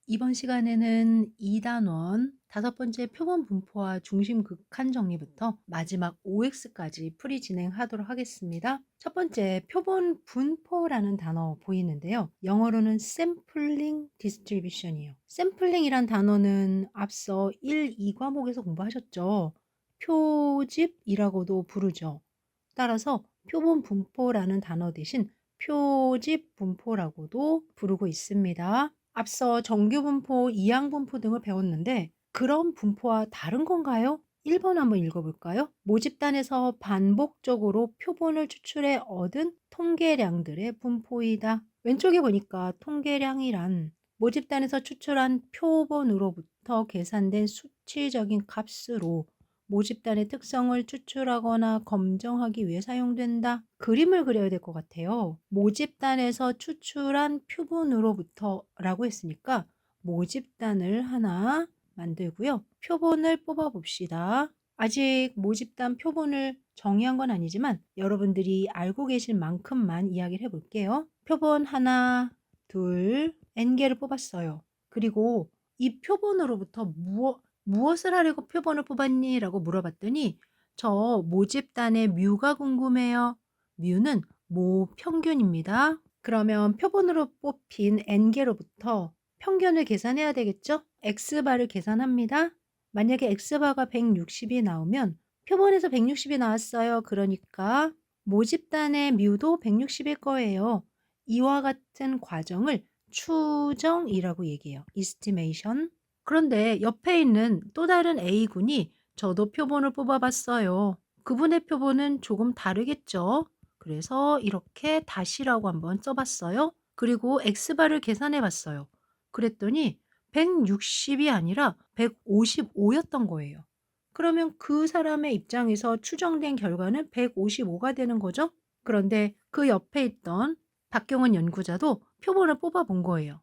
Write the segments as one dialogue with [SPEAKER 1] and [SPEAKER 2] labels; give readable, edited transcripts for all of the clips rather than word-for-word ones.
[SPEAKER 1] 이번 시간에는 2단원 다섯 번째 표본 분포와 중심 극한 정리부터 마지막 OX까지 풀이 진행하도록 하겠습니다. 첫 번째 표본 분포라는 단어 보이는데요. 영어로는 Sampling Distribution이에요. Sampling이란 단어는 앞서 1, 2과목에서 공부하셨죠. 표집이라고도 부르죠. 따라서 표본 분포라는 단어 대신 표집 분포라고도 부르고 있습니다. 앞서 정규 분포, 이항 분포 등을 배웠는데 그런 분포와 다른 건가요? 1번 한번 읽어볼까요? 모집단에서 반복적으로 표본을 추출해 얻은 통계량들의 분포이다. 왼쪽에 보니까 통계량이란 모집단에서 추출한 표본으로부터 계산된 수치적인 값으로 모집단의 특성을 추출하거나 검정하기 위해 사용된다. 그림을 그려야 될 것 같아요. 모집단에서 추출한 표본으로부터 라고 했으니까 모집단을 하나 만들고요. 표본을 뽑아 봅시다. 아직 모집단 표본을 정의한 건 아니지만 여러분들이 알고 계실 만큼만 이야기를 해볼게요. 표본 하나, 둘, n개를 뽑았어요. 그리고 이 표본으로부터 무엇을 하려고 표본을 뽑았니? 라고 물어봤더니 저 모집단의 뮤가 궁금해요. 뮤는 모 평균입니다. 그러면 표본으로 뽑힌 n개로부터 평균을 계산해야 되겠죠? x바를 계산합니다. 만약에 x바가 160이 나오면 표본에서 160이 나왔어요. 그러니까 모집단의 뮤도 160일 거예요. 이와 같은 과정을 추정이라고 얘기해요. estimation. 그런데 옆에 있는 또 다른 A군이 저도 표본을 뽑아봤어요. 그분의 표본은 조금 다르겠죠? 그래서 이렇게 다시라고 한번 써봤어요. 그리고 X바를 계산해 봤어요. 그랬더니 160이 아니라 155였던 거예요. 그러면 그 사람의 입장에서 추정된 결과는 155가 되는 거죠? 그런데 그 옆에 있던 박경원 연구자도 표본을 뽑아본 거예요.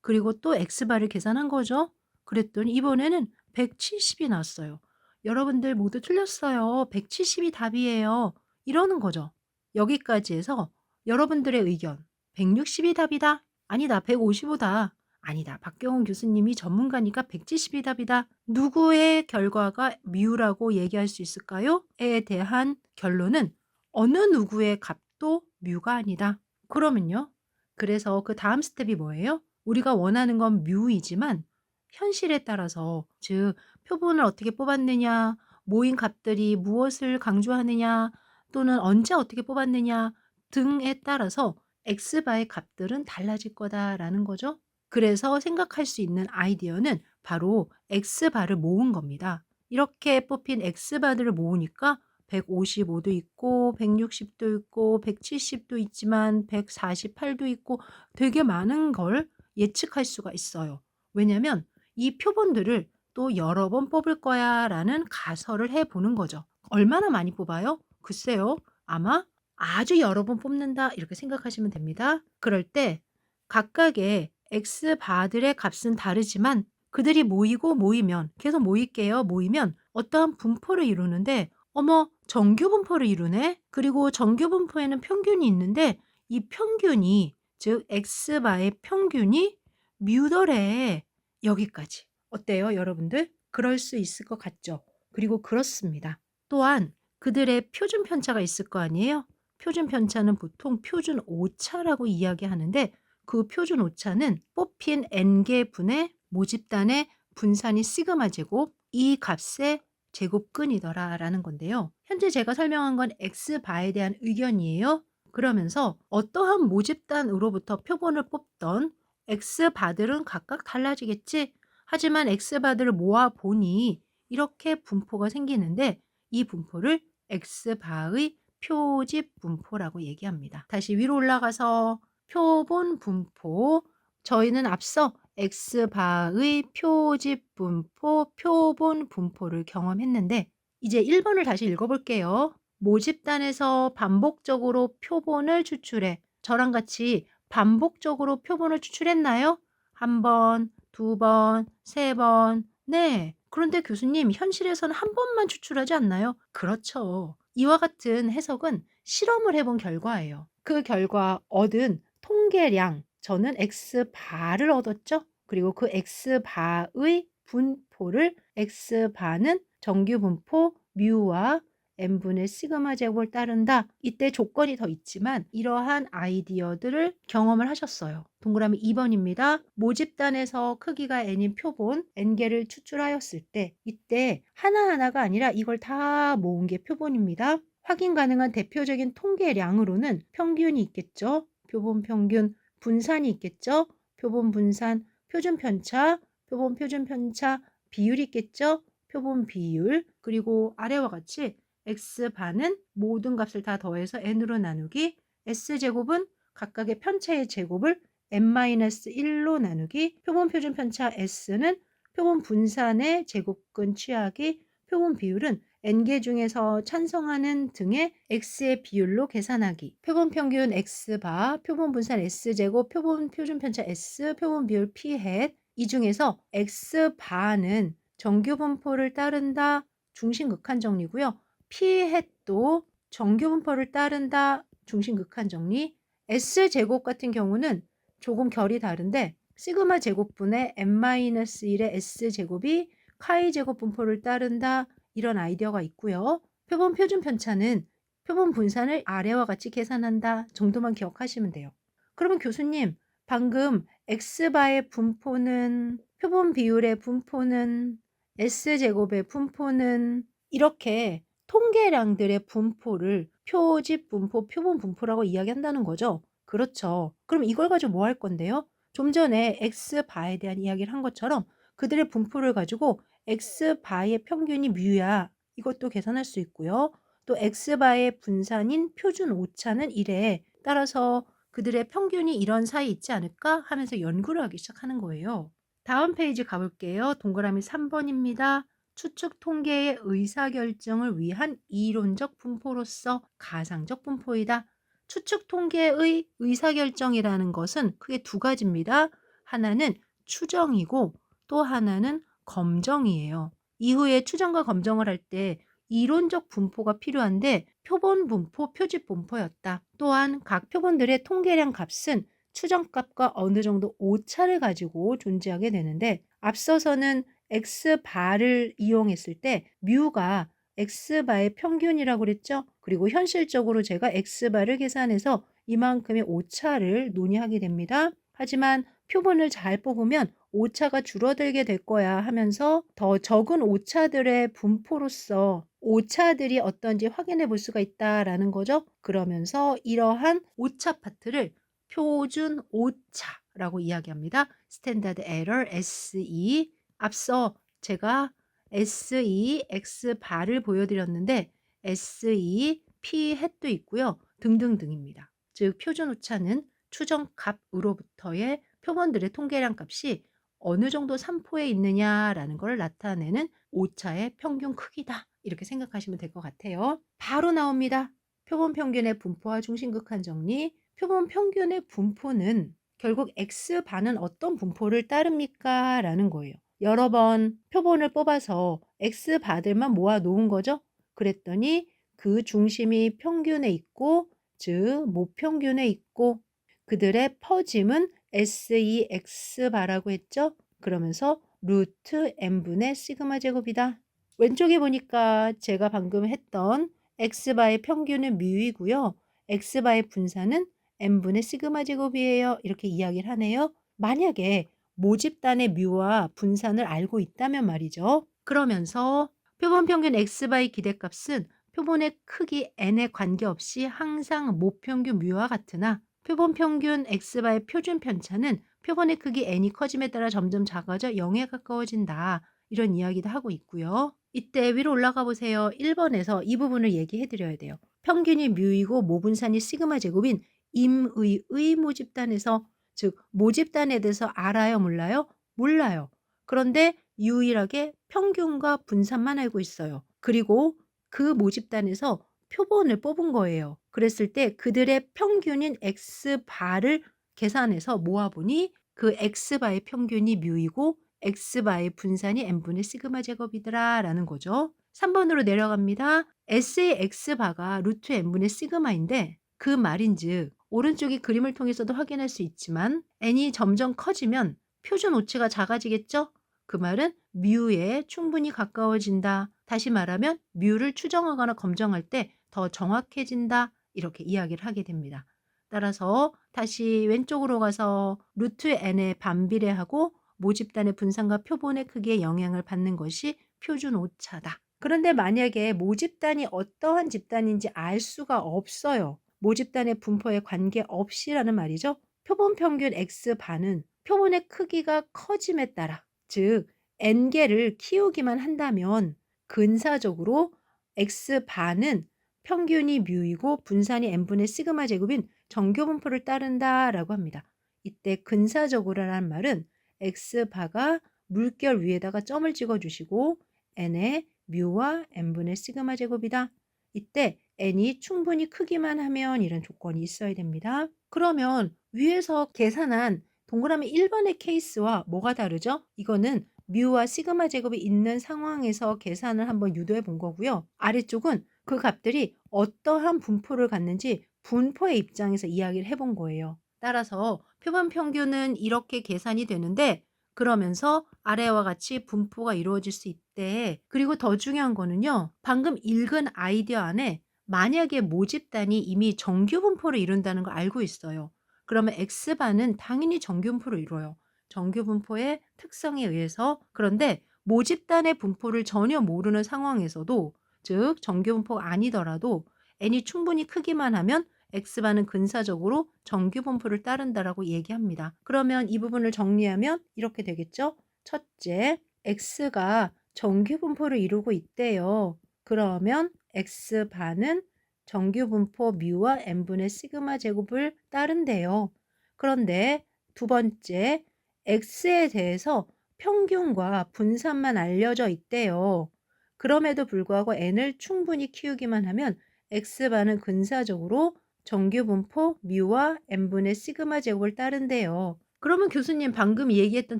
[SPEAKER 1] 그리고 또 X바를 계산한 거죠. 그랬더니 이번에는 170이 나왔어요. 여러분들 모두 틀렸어요. 170이 답이에요. 이러는 거죠. 여기까지 해서 여러분들의 의견 160이 답이다. 아니다. 155다. 아니다. 박경훈 교수님이 전문가니까 170이 답이다. 누구의 결과가 뮤라고 얘기할 수 있을까요? 에 대한 결론은 어느 누구의 값도 뮤가 아니다. 그러면요. 그래서 그 다음 스텝이 뭐예요? 우리가 원하는 건 뮤이지만 현실에 따라서 즉 표본을 어떻게 뽑았느냐, 모인 값들이 무엇을 강조하느냐 또는 언제 어떻게 뽑았느냐 등에 따라서 x바의 값들은 달라질 거다라는 거죠. 그래서 생각할 수 있는 아이디어는 바로 x바를 모은 겁니다. 이렇게 뽑힌 x바들을 모으니까 155도 있고 160도 있고 170도 있지만 148도 있고 되게 많은 걸 예측할 수가 있어요. 왜냐면 이 표본들을 또 여러 번 뽑을 거야 라는 가설을 해보는 거죠. 얼마나 많이 뽑아요? 글쎄요. 아마 아주 여러 번 뽑는다 이렇게 생각하시면 됩니다. 그럴 때 각각의 X바들의 값은 다르지만 그들이 모이고 모이면 계속 모일게요. 모이면 어떠한 분포를 이루는데 어머 정규 분포를 이루네. 그리고 정규 분포에는 평균이 있는데 이 평균이 즉 X바의 평균이 뮤더래. 여기까지. 어때요, 여러분들? 그럴 수 있을 것 같죠? 그리고 그렇습니다. 또한 그들의 표준 편차가 있을 거 아니에요? 표준 편차는 보통 표준 오차라고 이야기하는데 그 표준 오차는 뽑힌 n개 분의 모집단의 분산이 시그마 제곱 이 값의 제곱근이더라라는 건데요. 현재 제가 설명한 건 X바에 대한 의견이에요. 그러면서 어떠한 모집단으로부터 표본을 뽑던 X바들은 각각 달라지겠지. 하지만 X바들을 모아보니 이렇게 분포가 생기는데 이 분포를 X바의 표집 분포라고 얘기합니다. 다시 위로 올라가서 표본 분포. 저희는 앞서 X바의 표집 분포, 표본 분포를 경험했는데 이제 1번을 다시 읽어볼게요. 모집단에서 반복적으로 표본을 추출해 저랑 같이 반복적으로 표본을 추출했나요? 한 번, 두 번, 세 번. 네. 그런데 교수님, 현실에서는 한 번만 추출하지 않나요? 그렇죠. 이와 같은 해석은 실험을 해본 결과예요. 그 결과 얻은 통계량, 저는 X바를 얻었죠? 그리고 그 x바의 분포를 x바는 정규 분포 뮤와 n분의 시그마 제곱을 따른다. 이때 조건이 더 있지만 이러한 아이디어들을 경험을 하셨어요. 동그라미 2번입니다. 모집단에서 크기가 n인 표본 n개를 추출하였을 때 이때 하나하나가 아니라 이걸 다 모은 게 표본입니다. 확인 가능한 대표적인 통계량으로는 평균이 있겠죠. 표본 평균, 분산이 있겠죠. 표본 분산, 표준 편차, 표본 표준 편차, 비율이 있겠죠. 표본 비율, 그리고 아래와 같이 x반은 모든 값을 다 더해서 n으로 나누기, s제곱은 각각의 편차의 제곱을 n-1로 나누기, 표본 표준 편차 s는 표본 분산의 제곱근 취하기, 표본 비율은 n개 중에서 찬성하는 등의 x의 비율로 계산하기, 표본 평균 x바, 표본 분산 s제곱, 표본 표준 편차 s, 표본 비율 p햇, 이 중에서 x바는 정규 분포를 따른다 중심극한 정리고요. p햇도 정규 분포를 따른다 중심극한 정리. s제곱 같은 경우는 조금 결이 다른데 시그마 제곱분의 n-1의 s제곱이 카이 제곱 분포를 따른다 이런 아이디어가 있고요. 표본 표준 편차는 표본 분산을 아래와 같이 계산한다 정도만 기억하시면 돼요. 그러면 교수님 방금 x바의 분포는 표본 비율의 분포는 s제곱의 분포는 이렇게 통계량들의 분포를 표집 분포, 표본 분포라고 이야기한다는 거죠. 그렇죠. 그럼 이걸 가지고 뭐 할 건데요? 좀 전에 x바에 대한 이야기를 한 것처럼 그들의 분포를 가지고 x바의 평균이 뮤야. 이것도 계산할 수 있고요. 또 x바의 분산인 표준 오차는 이래. 따라서 그들의 평균이 이런 사이 있지 않을까 하면서 연구를 하기 시작하는 거예요. 다음 페이지 가볼게요. 동그라미 3번입니다. 추측 통계의 의사결정을 위한 이론적 분포로서 가상적 분포이다. 추측 통계의 의사결정이라는 것은 크게 두 가지입니다. 하나는 추정이고 또 하나는 검정이에요. 이후에 추정과 검정을 할 때 이론적 분포가 필요한데 표본 분포, 표집 분포였다. 또한 각 표본들의 통계량 값은 추정값과 어느 정도 오차를 가지고 존재하게 되는데 앞서서는 x바를 이용했을 때 뮤가 x바의 평균이라고 그랬죠. 그리고 현실적으로 제가 x바를 계산해서 이만큼의 오차를 논의하게 됩니다. 하지만 표본을 잘 뽑으면 오차가 줄어들게 될 거야 하면서 더 적은 오차들의 분포로서 오차들이 어떤지 확인해 볼 수가 있다라는 거죠. 그러면서 이러한 오차 파트를 표준 오차라고 이야기합니다. 스탠다드 에러 SE. 앞서 제가 SE, X바를 보여드렸는데 SE, P 햇도 있고요. 등등등입니다. 즉 표준 오차는 추정값으로부터의 표본들의 통계량 값이 어느 정도 산포에 있느냐라는 걸 나타내는 오차의 평균 크기다. 이렇게 생각하시면 될 것 같아요. 바로 나옵니다. 표본 평균의 분포와 중심극한 정리. 표본 평균의 분포는 결국 x반은 어떤 분포를 따릅니까? 라는 거예요. 여러 번 표본을 뽑아서 x바들만 모아 놓은 거죠. 그랬더니 그 중심이 평균에 있고 즉 모평균에 있고 그들의 퍼짐은 SEX바라고 했죠. 그러면서 루트 n분의 시그마 제곱이다. 왼쪽에 보니까 제가 방금 했던 x바의 평균은 뮤이고요. x바의 분산은 n분의 시그마 제곱이에요. 이렇게 이야기를 하네요. 만약에 모집단의 뮤와 분산을 알고 있다면 말이죠. 그러면서 표본 평균 x바의 기대값은 표본의 크기 n에 관계없이 항상 모평균 뮤와 같으나 표본 평균 x바의 표준 편차는 표본의 크기 n이 커짐에 따라 점점 작아져 0에 가까워진다. 이런 이야기도 하고 있고요. 이때 위로 올라가 보세요. 1번에서 이 부분을 얘기해 드려야 돼요. 평균이 뮤이고 모분산이 시그마 제곱인 임의의 모집단에서 즉 모집단에 대해서 알아요? 몰라요? 몰라요. 그런데 유일하게 평균과 분산만 알고 있어요. 그리고 그 모집단에서 표본을 뽑은 거예요. 그랬을 때 그들의 평균인 x바를 계산해서 모아보니 그 x바의 평균이 뮤이고 x바의 분산이 n분의 시그마 제곱이더라 라는 거죠. 3번으로 내려갑니다. S의 x바가 루트 n분의 시그마인데 그 말인즉 오른쪽이 그림을 통해서도 확인할 수 있지만 n이 점점 커지면 표준 오차가 작아지겠죠? 그 말은 뮤에 충분히 가까워진다. 다시 말하면 뮤를 추정하거나 검정할 때 더 정확해진다. 이렇게 이야기를 하게 됩니다. 따라서 다시 왼쪽으로 가서 루트 n의 반비례하고 모집단의 분산과 표본의 크기에 영향을 받는 것이 표준 오차다. 그런데 만약에 모집단이 어떠한 집단인지 알 수가 없어요. 모집단의 분포에 관계없이라는 말이죠. 표본 평균 X반은 표본의 크기가 커짐에 따라, 즉 n개를 키우기만 한다면 근사적으로 X반은 평균이 뮤이고 분산이 n분의 시그마 제곱인 정교 분포를 따른다라고 합니다. 이때 근사적으로라는 말은 X바가 물결 위에다가 점을 찍어주시고 n의 뮤와 n분의 시그마 제곱이다. 이때 n이 충분히 크기만 하면 이런 조건이 있어야 됩니다. 그러면 위에서 계산한 동그라미 1번의 케이스와 뭐가 다르죠? 이거는 뮤와 시그마 제곱이 있는 상황에서 계산을 한번 유도해 본 거고요. 아래쪽은 그 값들이 어떠한 분포를 갖는지 분포의 입장에서 이야기를 해본 거예요. 따라서 표본 평균은 이렇게 계산이 되는데 그러면서 아래와 같이 분포가 이루어질 수 있대. 그리고 더 중요한 거는요. 방금 읽은 아이디어 안에 만약에 모집단이 이미 정규 분포를 이룬다는 걸 알고 있어요. 그러면 X반은 당연히 정규 분포를 이뤄요. 정규 분포의 특성에 의해서. 그런데 모집단의 분포를 전혀 모르는 상황에서도, 즉 정규 분포가 아니더라도 n이 충분히 크기만 하면 X반은 근사적으로 정규 분포를 따른다라고 얘기합니다. 그러면 이 부분을 정리하면 이렇게 되겠죠? 첫째, X가 정규 분포를 이루고 있대요. 그러면 X반은 정규 분포 뮤와 n분의 시그마 제곱을 따른대요. 그런데 두 번째, X에 대해서 평균과 분산만 알려져 있대요. 그럼에도 불구하고 n을 충분히 키우기만 하면 X반은 근사적으로 정규 분포 뮤와 n분의 시그마 제곱을 따른대요. 그러면 교수님 방금 얘기했던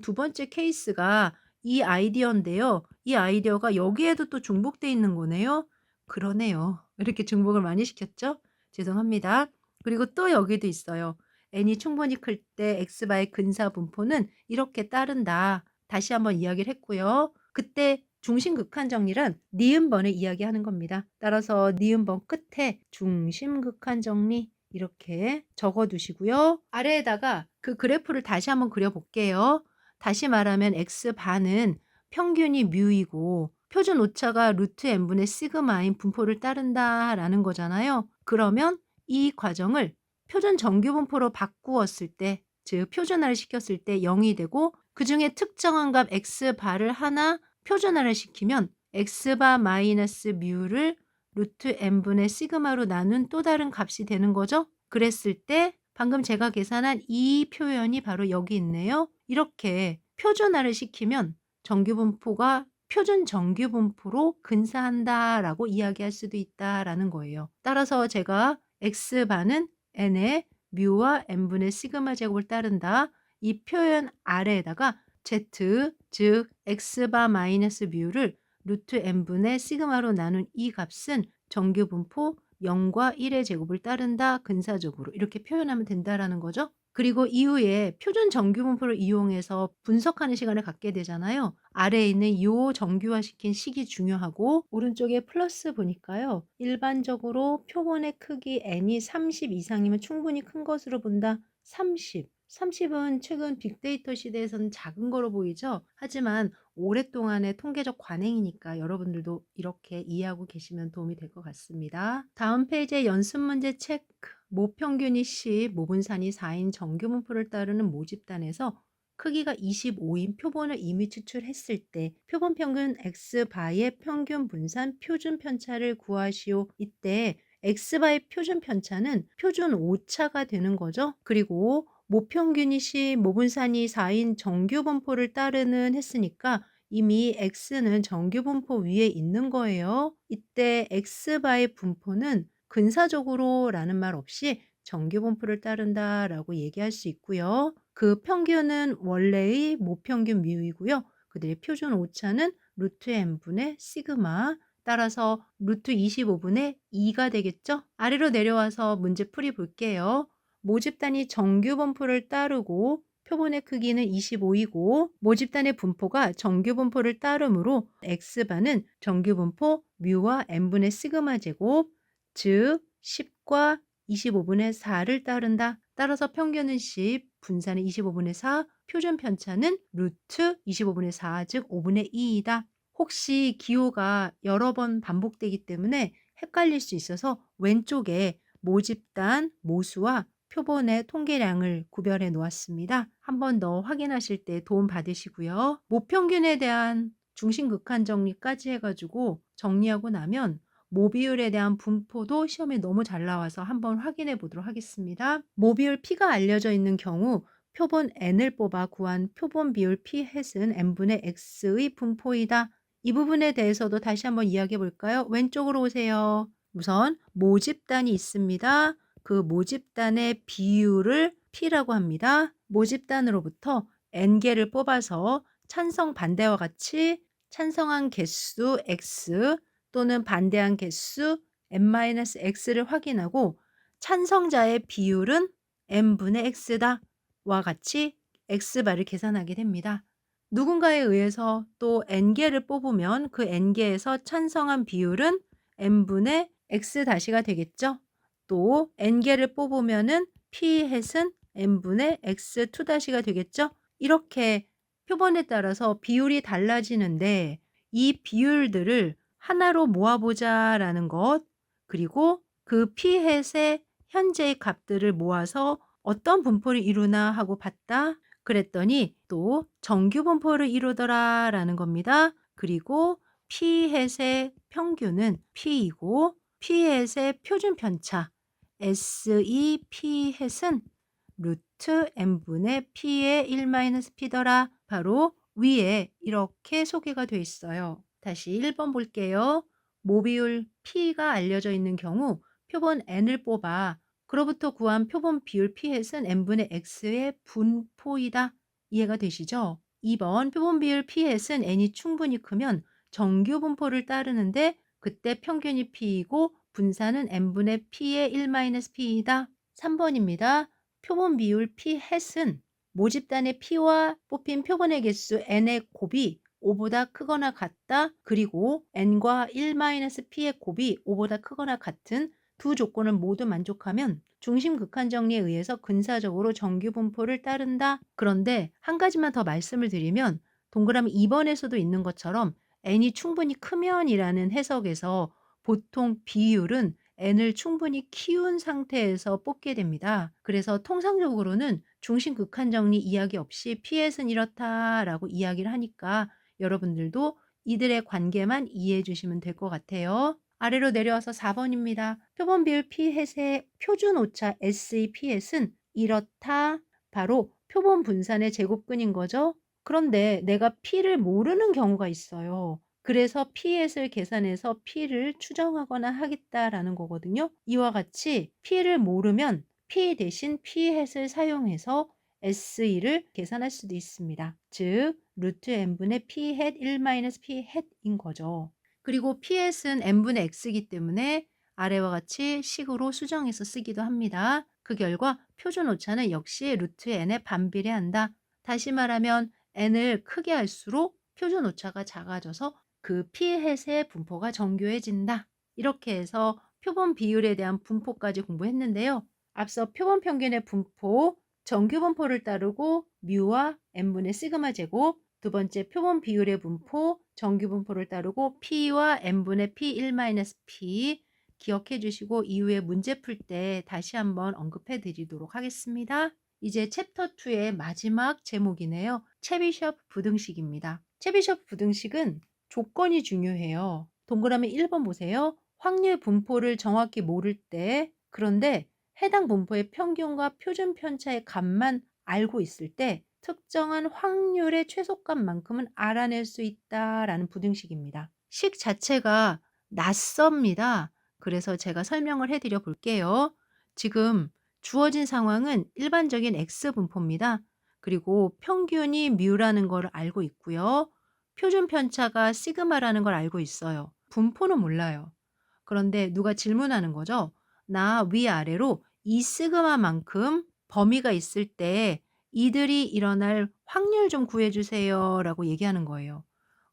[SPEAKER 1] 두 번째 케이스가 이 아이디어인데요. 이 아이디어가 여기에도 또 중복돼 있는 거네요. 그러네요. 이렇게 중복을 많이 시켰죠? 죄송합니다. 그리고 또 여기도 있어요. n이 충분히 클 때 x바의 근사 분포는 이렇게 따른다. 다시 한번 이야기를 했고요. 그때 중심극한 정리란 니은번을 이야기하는 겁니다. 따라서 니은번 끝에 중심극한 정리 이렇게 적어두시고요. 아래에다가 그 그래프를 다시 한번 그려볼게요. 다시 말하면 x반은 평균이 뮤이고 표준 오차가 루트 n분의 시그마인 분포를 따른다라는 거잖아요. 그러면 이 과정을 표준 정규 분포로 바꾸었을 때, 즉 표준화를 시켰을 때 0이 되고 그 중에 특정한 값 x바를 하나 표준화를 시키면 x바 마이너스 뮤를 루트 n분의 시그마로 나눈 또 다른 값이 되는 거죠. 그랬을 때 방금 제가 계산한 이 표현이 바로 여기 있네요. 이렇게 표준화를 시키면 정규분포가 표준 정규분포로 근사한다라고 이야기할 수도 있다라는 거예요. 따라서 제가 x반은 n의 뮤와 n분의 시그마 제곱을 따른다. 이 표현 아래에다가 z, 즉 x바 마이너스 뮤를 루트 n분의 시그마로 나눈 이 값은 정규분포 0과 1의 제곱을 따른다. 근사적으로 이렇게 표현하면 된다라는 거죠. 그리고 이후에 표준 정규분포를 이용해서 분석하는 시간을 갖게 되잖아요. 아래에 있는 이 정규화시킨 식이 중요하고 오른쪽에 플러스 보니까요. 일반적으로 표본의 크기 n이 30 이상이면 충분히 큰 것으로 본다. 30. 30은 최근 빅데이터 시대에서는 작은 거로 보이죠. 하지만 오랫동안의 통계적 관행이니까 여러분들도 이렇게 이해하고 계시면 도움이 될 것 같습니다. 다음 페이지에 연습 문제 체크. 모평균이 10, 모분산이 4인 정규분포를 따르는 모집단에서 크기가 25인 표본을 이미 추출했을 때 표본 평균 x바의 평균 분산 표준 편차를 구하시오. 이때 x바의 표준 편차는 표준 오차가 되는 거죠. 그리고 모평균이 10, 모분산이 4인 정규분포를 따르는 했으니까 이미 x는 정규분포 위에 있는 거예요. 이때 x바의 분포는 근사적으로 라는 말 없이 정규분포를 따른다라고 얘기할 수 있고요. 그 평균은 원래의 모평균 뮤이고요. 그들의 표준 오차는 루트 n분의 시그마. 따라서 루트 25분의 2가 되겠죠? 아래로 내려와서 문제 풀이 볼게요. 모집단이 정규분포를 따르고 표본의 크기는 25이고 모집단의 분포가 정규 분포를 따르므로 x반은 정규 분포 뮤와 n분의 시그마 제곱 즉 10과 25분의 4를 따른다. 따라서 평균은 10, 분산은 25분의 4, 표준 편차는 루트 25분의 4, 즉 5분의 2이다. 혹시 기호가 여러 번 반복되기 때문에 헷갈릴 수 있어서 왼쪽에 모집단, 모수와 표본의 통계량을 구별해 놓았습니다. 한 번 더 확인하실 때 도움 받으시고요. 모평균에 대한 중심극한 정리까지 해가지고 정리하고 나면 모비율에 대한 분포도 시험에 너무 잘 나와서 한번 확인해 보도록 하겠습니다. 모비율 P가 알려져 있는 경우 표본 N을 뽑아 구한 표본 비율 P 햇은 N분의 X의 분포이다. 이 부분에 대해서도 다시 한번 이야기해 볼까요? 왼쪽으로 오세요. 우선 모집단이 있습니다. 그 모집단의 비율을 P라고 합니다. 모집단으로부터 N개를 뽑아서 찬성 반대와 같이 찬성한 개수 X 또는 반대한 개수 n-x를 확인하고 찬성자의 비율은 n분의 x다 와 같이 x바를 계산하게 됩니다. 누군가에 의해서 또 n개를 뽑으면 그 n개에서 찬성한 비율은 n분의 x-가 되겠죠. 또 n개를 뽑으면은 p 햇은 n분의 x2-가 되겠죠. 이렇게 표본에 따라서 비율이 달라지는데 이 비율들을 하나로 모아보자라는 것, 그리고 그 p 햇의 현재의 값들을 모아서 어떤 분포를 이루나 하고 봤다. 그랬더니 또 정규 분포를 이루더라라는 겁니다. 그리고 p 햇의 평균은 p이고 p 햇의 표준 편차 S2 p 햇은 루트 n분의 p의 1-p더라. 바로 위에 이렇게 소개가 되어 있어요. 다시 1번 볼게요. 모비율 P가 알려져 있는 경우 표본 N을 뽑아 그로부터 구한 표본 비율 P 햇은 N분의 X의 분포이다. 이해가 되시죠? 2번 표본 비율 P 햇은 N이 충분히 크면 정규 분포를 따르는데 그때 평균이 P이고 분산은 N분의 P의 1-P이다. 3번입니다. 표본 비율 P 햇은 모집단의 P와 뽑힌 표본의 개수 N의 곱이 5보다 크거나 같다. 그리고 N과 1-P의 곱이 5보다 크거나 같은 두 조건을 모두 만족하면 중심 극한 정리에 의해서 근사적으로 정규 분포를 따른다. 그런데 한 가지만 더 말씀을 드리면 동그라미 2번에서도 있는 것처럼 N이 충분히 크면이라는 해석에서 보통 비율은 N을 충분히 키운 상태에서 뽑게 됩니다. 그래서 통상적으로는 중심 극한 정리 이야기 없이 P햇은 이렇다라고 이야기를 하니까 여러분들도 이들의 관계만 이해해 주시면 될 것 같아요. 아래로 내려와서 4번입니다. 표본 비율 P햇의 표준 오차 S의 P햇은 이렇다. 바로 표본 분산의 제곱근인 거죠. 그런데 내가 P를 모르는 경우가 있어요. 그래서 P햇을 계산해서 P를 추정하거나 하겠다라는 거거든요. 이와 같이 P를 모르면 P 대신 P햇을 사용해서 S2를 계산할 수도 있습니다. 즉 루트 n분의 P햇 1-P햇인 거죠. 그리고 P햇은 n분의 x이기 때문에 아래와 같이 식으로 수정해서 쓰기도 합니다. 그 결과 표준 오차는 역시 루트 n에 반비례한다. 다시 말하면 n을 크게 할수록 표준 오차가 작아져서 그 P햇의 분포가 정교해진다. 이렇게 해서 표본 비율에 대한 분포까지 공부했는데요. 앞서 표본 평균의 분포, 정규 분포를 따르고 뮤와 n분의 시그마 제곱, 두 번째 표본 비율의 분포, 정규 분포를 따르고 P와 n분의 P 1-P 기억해 주시고 이후에 문제 풀 때 다시 한번 언급해 드리도록 하겠습니다. 이제 챕터 2의 마지막 제목이네요. 체비숍 부등식입니다. 체비숍 부등식은 조건이 중요해요. 동그라미 1번 보세요. 확률 분포를 정확히 모를 때, 그런데 해당 분포의 평균과 표준 편차의 값만 알고 있을 때 특정한 확률의 최소값만큼은 알아낼 수 있다라는 부등식입니다. 식 자체가 낯섭니다. 그래서 제가 설명을 해드려 볼게요. 지금 주어진 상황은 일반적인 X분포입니다. 그리고 평균이 뮤라는 걸 알고 있고요. 표준 편차가 시그마라는 걸 알고 있어요. 분포는 몰라요. 그런데 누가 질문하는 거죠. 나 위아래로 이 시그마만큼 범위가 있을 때 "이들이 일어날 확률 좀 구해 주세요."라고 얘기하는 거예요.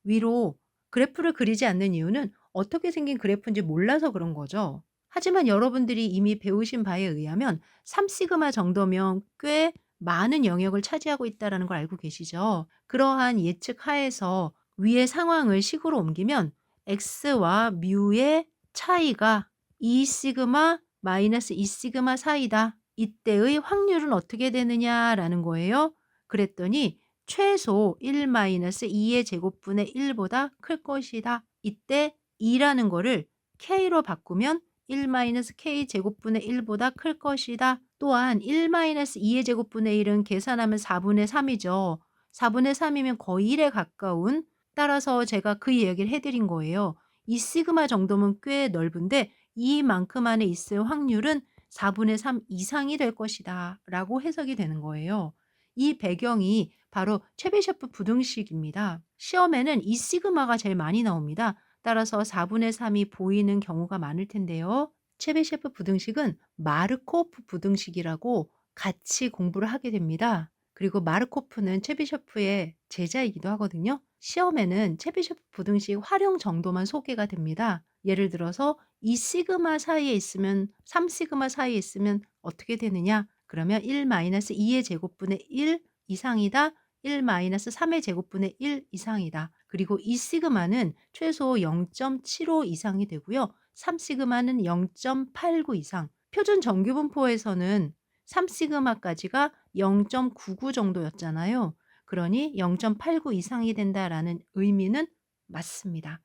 [SPEAKER 1] 위로 그래프를 그리지 않는 이유는 어떻게 생긴 그래프인지 몰라서 그런 거죠. 하지만 여러분들이 이미 배우신 바에 의하면 3 시그마 정도면 꽤 많은 영역을 차지하고 있다라는 걸 알고 계시죠? 그러한 예측 하에서 위의 상황을 식으로 옮기면 x와 뮤의 차이가 2 시그마 마이너스 2 시그마 사이다. 이때의 확률은 어떻게 되느냐라는 거예요. 그랬더니 최소 1 마이너스 2의 제곱분의 1 보다 클 것이다. 이때 2 라는 거를 k로 바꾸면 1 마이너스 k 제곱분의 1 보다 클 것이다. 또한 1 마이너스 2의 제곱분의 1은 계산하면 4분의 3 이죠. 4분의 3 이면 거의 1에 가까운, 따라서 제가 그 이야기를 해 드린 거예요. 이 시그마 정도면 꽤 넓은데 이만큼 안에 있을 확률은 4분의 3 이상이 될 것이다 라고 해석이 되는 거예요. 이 배경이 바로 체비셰프 부등식입니다. 시험에는 이 시그마가 제일 많이 나옵니다. 따라서 4분의 3이 보이는 경우가 많을 텐데요. 체비셰프 부등식은 마르코프 부등식이라고 같이 공부를 하게 됩니다. 그리고 마르코프는 체비셰프의 제자이기도 하거든요. 시험에는 체비셰프 부등식 활용 정도만 소개가 됩니다. 예를 들어서 2 시그마 사이에 있으면 3 시그마 사이에 있으면 어떻게 되느냐? 그러면 1 마이너스 2의 제곱분의 1 이상이다. 1 마이너스 3의 제곱분의 1 이상이다. 그리고 2 시그마는 최소 0.75 이상이 되고요. 3 시그마는 0.89 이상. 표준 정규 분포에서는 3 시그마까지가 0.99 정도였잖아요. 그러니 0.89 이상이 된다라는 의미는 맞습니다.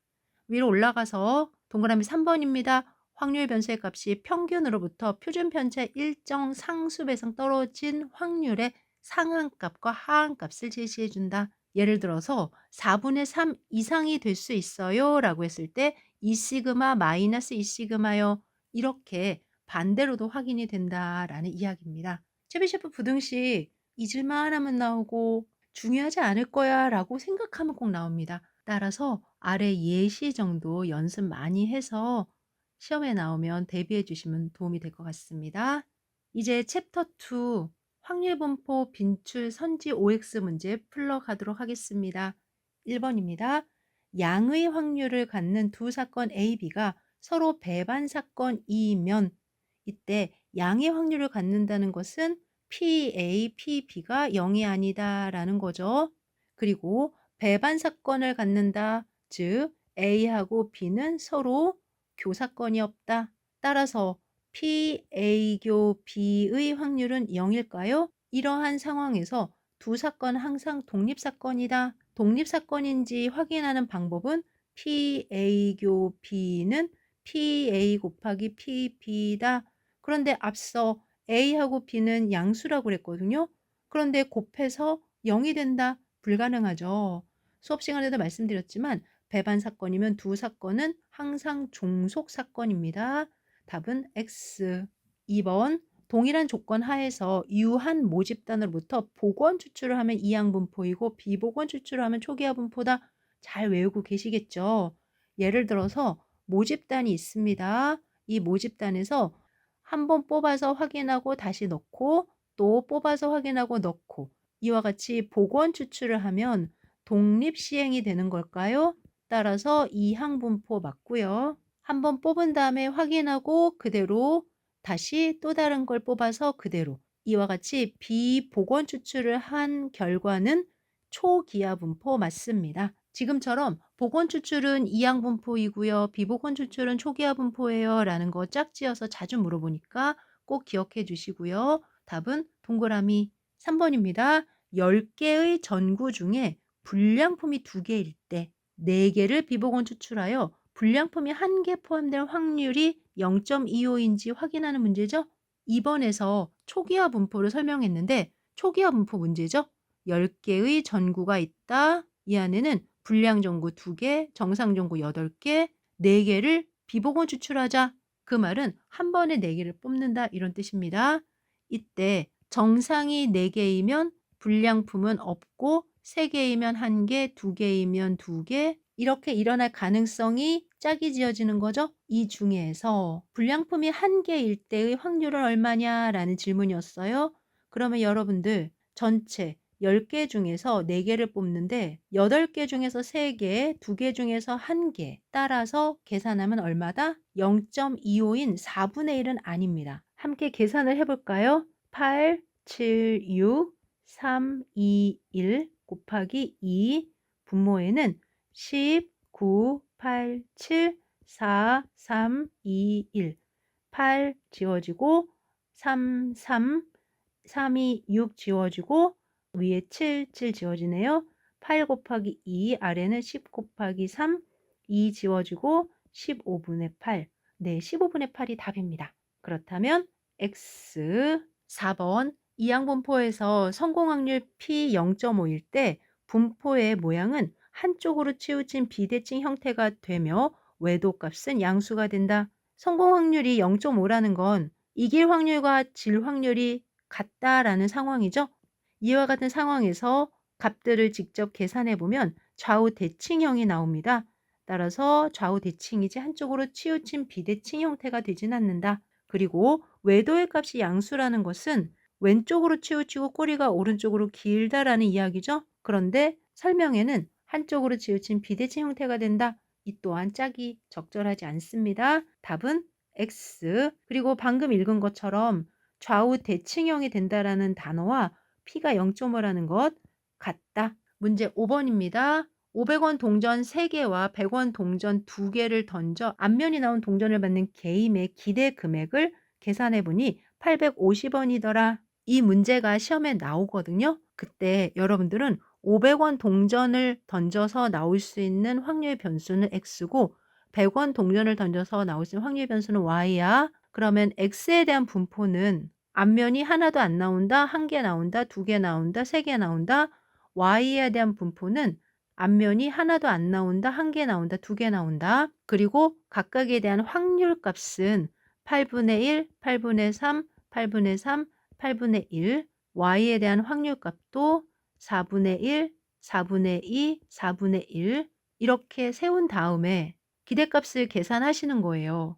[SPEAKER 1] 위로 올라가서 동그라미 3 번입니다. 확률 변수의 값이 평균으로부터 표준 편차의 일정 상수 배상 떨어진 확률의 상한값과 하한값을 제시해 준다. 예를 들어서 4분의 3 이상이 될 수 있어요라고 했을 때 2 시그마 마이너스 2 시그마요. 이렇게 반대로도 확인이 된다라는 이야기입니다. 체비셰프 부등식 잊을만 하면 나오고 중요하지 않을 거야라고 생각하면 꼭 나옵니다. 따라서 아래 예시 정도 연습 많이 해서 시험에 나오면 대비해 주시면 도움이 될 것 같습니다. 이제 챕터 2 확률 분포 빈출 선지 OX 문제 풀러가도록 하겠습니다. 1 번입니다. 양의 확률을 갖는 두 사건 A, B가 서로 배반 사건이면 이때 양의 확률을 갖는다는 것은 PA, PB가 0이 아니다라는 거죠. 그리고 배반 사건을 갖는다. 즉 A하고 B는 서로 교사건이 없다. 따라서 PA교 B의 확률은 0일까요? 이러한 상황에서 두 사건은 항상 독립사건이다. 독립사건인지 확인하는 방법은 PA교 B는 PA 곱하기 PB다. 그런데 앞서 A하고 B는 양수라고 그랬거든요. 그런데 곱해서 0이 된다. 불가능하죠. 수업 시간에도 말씀드렸지만 배반 사건이면 두 사건은 항상 종속 사건입니다. 답은 X. 2번 동일한 조건 하에서 유한 모집단으로부터 복원 추출을 하면 이항 분포이고 비복원 추출을 하면 초기화 분포다. 잘 외우고 계시겠죠? 예를 들어서 모집단이 있습니다. 이 모집단에서 한 번 뽑아서 확인하고 다시 넣고 또 뽑아서 확인하고 넣고 이와 같이 복원 추출을 하면 독립 시행이 되는 걸까요? 따라서 이항 분포 맞고요. 한 번 뽑은 다음에 확인하고 그대로 다시 또 다른 걸 뽑아서 그대로 이와 같이 비복원 추출을 한 결과는 초기화 분포 맞습니다. 지금처럼 복원 추출은 이항 분포이고요. 비복원 추출은 초기화 분포예요. 라는 거 짝지어서 자주 물어보니까 꼭 기억해 주시고요. 답은 동그라미 3번입니다. 10개의 전구 중에 불량품이 2개일 때 4개를 비복원 추출하여 불량품이 1개 포함될 확률이 0.25인지 확인하는 문제죠. 2번에서 초기화 분포를 설명했는데 초기화 분포 문제죠. 10개의 전구가 있다. 이 안에는 불량 전구 2개, 정상 전구 8개, 4개를 비복원 추출하자. 그 말은 한 번에 4개를 뽑는다 이런 뜻입니다. 이때 정상이 4개이면 불량품은 없고 3개이면 1개, 2개이면 2개 이렇게 일어날 가능성이 짝이 지어지는 거죠. 이 중에서 불량품이 1개일 때의 확률은 얼마냐라는 질문이었어요. 그러면 여러분들 전체 10개 중에서 4개를 뽑는데 8개 중에서 3개, 2개 중에서 1개 따라서 계산하면 얼마다? 0.25인 4분의 1은 아닙니다. 함께 계산을 해 볼까요? 8, 7, 6, 3, 2, 1 곱하기 2 분모에는 10, 9, 8, 7, 4, 3, 2, 1 8 지워지고 3, 3, 3, 2, 6 지워지고 위에 7, 7 지워지네요. 8 곱하기 2 아래는 10 곱하기 3, 2 지워지고 15분의 8. 네, 15분의 8이 답입니다. 그렇다면 X 4번 이항분포에서 성공 확률 P 0.5일 때 분포의 모양은 한쪽으로 치우친 비대칭 형태가 되며 외도값은 양수가 된다. 성공 확률이 0.5라는 건 이길 확률과 질 확률이 같다라는 상황이죠. 이와 같은 상황에서 값들을 직접 계산해 보면 좌우 대칭형이 나옵니다. 따라서 좌우 대칭이지 한쪽으로 치우친 비대칭 형태가 되진 않는다. 그리고 외도의 값이 양수라는 것은 왼쪽으로 치우치고 꼬리가 오른쪽으로 길다라는 이야기죠. 그런데 설명에는 한쪽으로 치우친 비대칭 형태가 된다. 이 또한 짝이 적절하지 않습니다. 답은 X. 그리고 방금 읽은 것처럼 좌우 대칭형이 된다라는 단어와 P가 0.5라는 것 같다. 문제 5번입니다. 500원 동전 3개와 100원 동전 2개를 던져 앞면이 나온 동전을 받는 게임의 기대 금액을 계산해 보니 850원이더라. 이 문제가 시험에 나오거든요. 그때 여러분들은 500원 동전을 던져서 나올 수 있는 확률 변수는 X고 100원 동전을 던져서 나올 수 있는 확률 변수는 Y야. 그러면 X에 대한 분포는 앞면이 하나도 안 나온다, 1개 나온다, 2개 나온다, 3개 나온다. Y에 대한 분포는 앞면이 하나도 안 나온다, 1개 나온다, 2개 나온다. 그리고 각각에 대한 확률 값은 8분의 1, 8분의 3, 8분의 3, 8분의 1. Y에 대한 확률 값도 4분의 1, 4분의 2, 4분의 1 이렇게 세운 다음에 기대값을 계산하시는 거예요.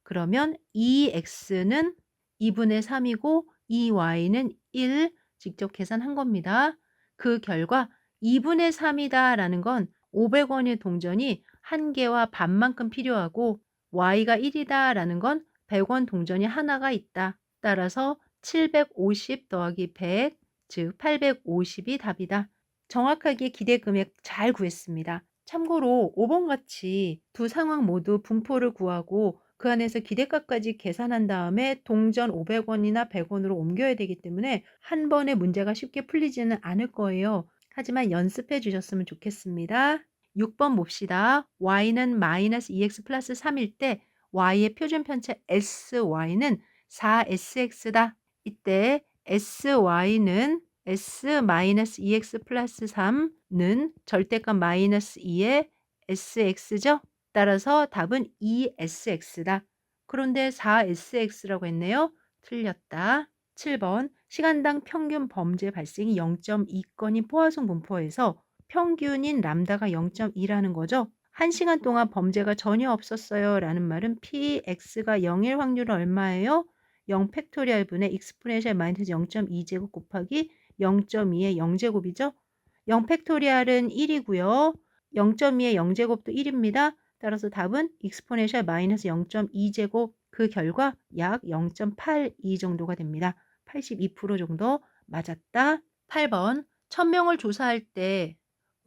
[SPEAKER 1] 그러면 2x는 2분의 3이고 2y는 1 직접 계산한 겁니다. 그 결과 2분의 3이다라는 건 500원의 동전이 1개와 반만큼 필요하고 y가 1이다라는 건 100원 동전이 하나가 있다. 따라서 750 더하기 100, 즉 850이 답이다. 정확하게 기대 금액 잘 구했습니다. 참고로 5번 같이 두 상황 모두 분포를 구하고 그 안에서 기대값까지 계산한 다음에 동전 500원이나 100원으로 옮겨야 되기 때문에 한 번에 문제가 쉽게 풀리지는 않을 거예요. 하지만 연습해 주셨으면 좋겠습니다. 6번 봅시다. y는 마이너스 2x 플러스 3일 때 y의 표준 편차 sy는 4sx다. 이때 sy는 s-2x 플러스 3는 절대값 마이너스 2의 sx죠. 따라서 답은 2sx다. 그런데 4sx라고 했네요. 틀렸다. 7번 시간당 평균 범죄 발생이 0.2건인 포화송 분포에서 평균인 람다가 0.2라는 거죠. 1시간 동안 범죄가 전혀 없었어요 라는 말은 px가 0일 확률은 얼마예요? 0 팩토리얼 분의 익스포넨셜 마이너스 0.2제곱 곱하기 0.2의 0제곱이죠. 0 팩토리얼은 1이고요. 0.2의 0제곱도 1입니다. 따라서 답은 익스포넨셜 마이너스 0.2제곱 그 결과 약 0.82 정도가 됩니다. 82% 정도 맞았다. 8번 1000명을 조사할 때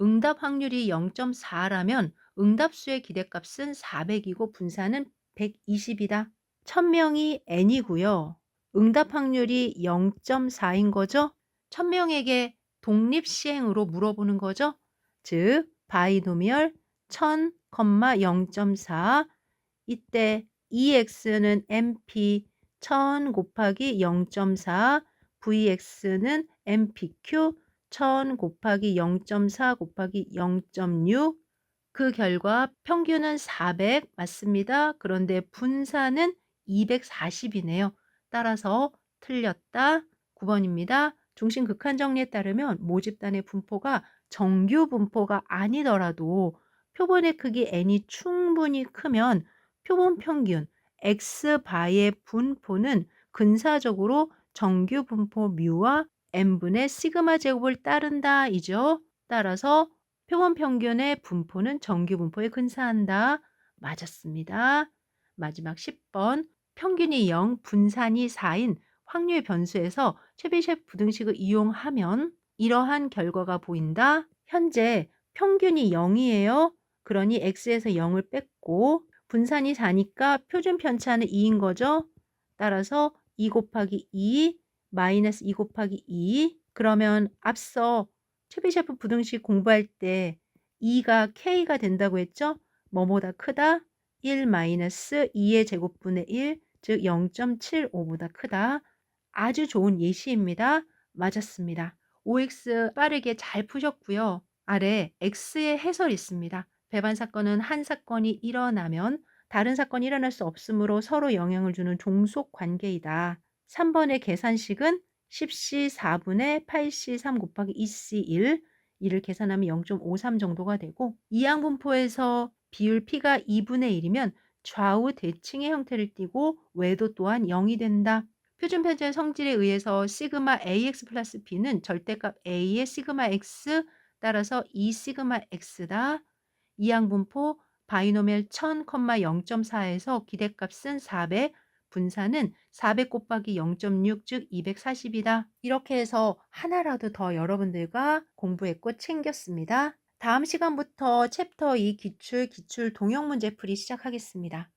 [SPEAKER 1] 응답 확률이 0.4라면 응답수의 기대값은 400이고 분산은 120이다. 1000명이 n이고요. 응답 확률이 0.4인 거죠. 1000명에게 독립시행으로 물어보는 거죠. 즉 바이노미얼 1000, 0.4 이때 EX는 MP 1000 곱하기 0.4 VX는 MPQ 1000 곱하기 0.4 곱하기 0.6 그 결과 평균은 400 맞습니다. 그런데 분산은 240이네요. 따라서 틀렸다. 9번입니다. 중심 극한 정리에 따르면 모집단의 분포가 정규 분포가 아니더라도 표본의 크기 n이 충분히 크면 표본 평균 x바의 분포는 근사적으로 정규 분포 뮤와 n분의 시그마 제곱을 따른다 이죠. 따라서 표본 평균의 분포는 정규 분포에 근사한다. 맞았습니다. 마지막 10번. 평균이 0, 분산이 4인 확률 변수에서 최비셰프 부등식을 이용하면 이러한 결과가 보인다. 현재 평균이 0이에요. 그러니 x에서 0을 뺐고 분산이 4니까 표준 편차는 2인 거죠. 따라서 2 곱하기 2 마이너스 2 곱하기 2. 그러면 앞서 최비셰프 부등식 공부할 때 2가 k가 된다고 했죠? 뭐보다 크다? 1 마이너스 2의 제곱분의 1, 즉 0.75보다 크다. 아주 좋은 예시입니다. 맞았습니다. OX 빠르게 잘 푸셨고요. 아래 X의 해설이 있습니다. 배반 사건은 한 사건이 일어나면 다른 사건이 일어날 수 없으므로 서로 영향을 주는 종속 관계이다. 3번의 계산식은 10C 4분의 8C 3 곱하기 2C 1 이를 계산하면 0.53 정도가 되고 이항분포에서 비율 P가 2분의 1이면 좌우 대칭의 형태를 띠고 외도 또한 0이 된다. 표준 편차의 성질에 의해서 시그마 AX 플러스 B는 절대값 A의 시그마 X 따라서 2 시그마 X다. 이항분포 바이노미얼 1000, 0.4에서 기대값은 400, 분산은 400 곱하기 0.6, 즉 240이다. 이렇게 해서 하나라도 더 여러분들과 공부했고 챙겼습니다. 다음 시간부터 챕터 2 기출 동형 문제 풀이 시작하겠습니다.